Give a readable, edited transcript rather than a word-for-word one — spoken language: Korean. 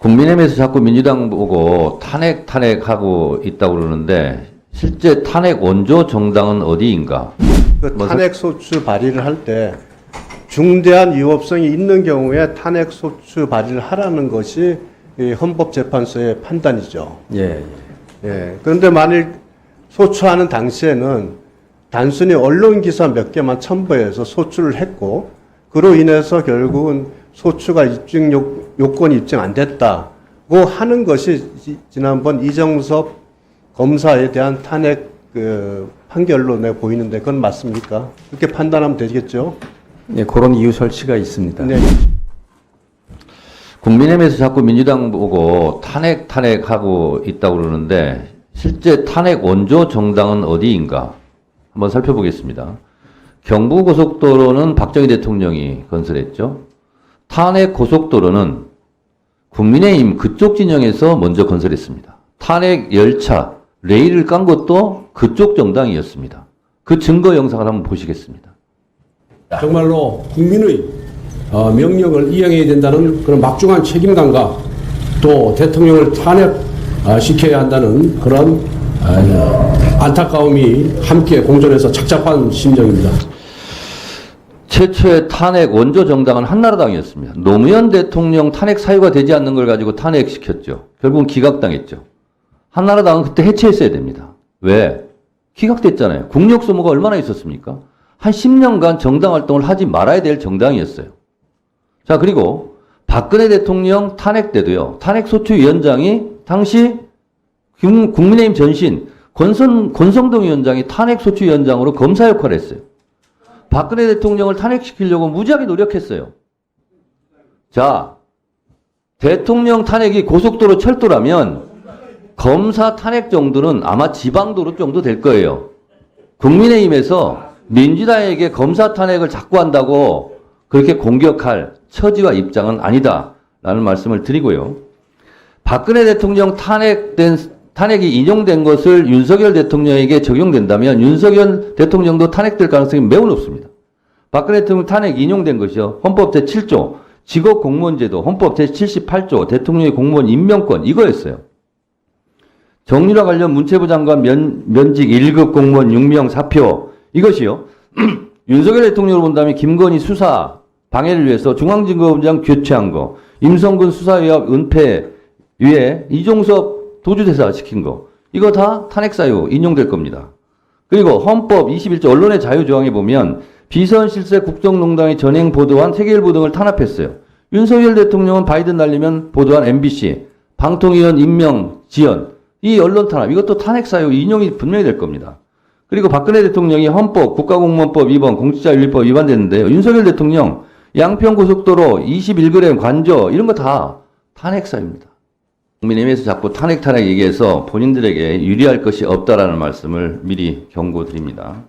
국민의힘에서 자꾸 민주당 보고 탄핵하고 있다고 그러는데 실제 탄핵 원조 정당은 어디인가? 그 탄핵 소추 발의를 할 때 중대한 위법성이 있는 경우에 탄핵 소추 발의를 하라는 것이 이 헌법재판소의 판단이죠. 예. 예. 그런데 만일 소추하는 당시에는 단순히 언론 기사 몇 개만 첨부해서 소추를 했고 그로 인해서 결국은 소추가 입증 요건이 입증 안 됐다고 하는 것이 지난번 이정섭 검사에 대한 탄핵 판결로 내가 보이는데 그건 맞습니까? 그렇게 판단하면 되겠죠? 예, 그런 이유 설치가 있습니다. 네. 국민의힘에서 자꾸 민주당 보고 탄핵하고 있다고 그러는데 실제 탄핵 원조 정당은 어디인가? 한번 살펴보겠습니다. 경부고속도로는 박정희 대통령이 건설했죠. 탄핵 고속도로는 국민의힘 그쪽 진영에서 먼저 건설했습니다. 탄핵 열차, 레일을 깐 것도 그쪽 정당이었습니다. 그 증거 영상을 한번 보시겠습니다. 정말로 국민의 명령을 이행해야 된다는 그런 막중한 책임감과 또 대통령을 탄핵시켜야 한다는 그런 안타까움이 함께 공존해서 착잡한 심정입니다. 최초의 탄핵 원조 정당은 한나라당이었습니다. 노무현 대통령 탄핵 사유가 되지 않는 걸 가지고 탄핵시켰죠. 결국은 기각당했죠. 한나라당은 그때 해체했어야 됩니다. 왜? 기각됐잖아요. 국력 소모가 얼마나 있었습니까? 한 10년간 정당 활동을 하지 말아야 될 정당이었어요. 자, 그리고 박근혜 대통령 탄핵 때도요. 탄핵소추위원장이 당시 국민의힘 전신 권성동 위원장이 탄핵소추위원장으로 검사 역할을 했어요. 박근혜 대통령을 탄핵시키려고 무지하게 노력했어요. 자, 대통령 탄핵이 고속도로 철도라면 검사 탄핵 정도는 아마 지방도로 정도 될 거예요. 국민의힘에서 민주당에게 검사 탄핵을 자꾸 한다고 그렇게 공격할 처지와 입장은 아니다라는 말씀을 드리고요. 박근혜 대통령 탄핵이 인용된 것을 윤석열 대통령에게 적용된다면 윤석열 대통령도 탄핵될 가능성이 매우 높습니다. 박근혜 대통령 탄핵 인용된 것이요. 헌법 제7조 직업공무원제도, 헌법 제78조 대통령의 공무원 임명권 이거였어요. 정유라 관련 문체부 장관 면직 1급 공무원 6명 사표 이것이요. 윤석열 대통령으로 본다면 김건희 수사 방해를 위해서 중앙지검장 교체한 거, 임성근 수사위원 은폐 위에 이종섭 도주대사 시킨 거 이거 다 탄핵 사유 인용될 겁니다. 그리고 헌법 21조 언론의 자유 조항에 보면 비선 실세 국정농단의 전행 보도한 세계일보 등을 탄압했어요. 윤석열 대통령은 바이든 날리면 보도한 MBC, 방통위원 임명 지연 이 언론 탄압 이것도 탄핵 사유 인용이 분명히 될 겁니다. 그리고 박근혜 대통령이 헌법, 국가공무원법 위반, 공직자윤리법 위반됐는데요. 윤석열 대통령 양평고속도로 21g 관저 이런 거 다 탄핵 사유입니다. 국민의힘에서 자꾸 탄핵 얘기해서 본인들에게 유리할 것이 없다라는 말씀을 미리 경고드립니다.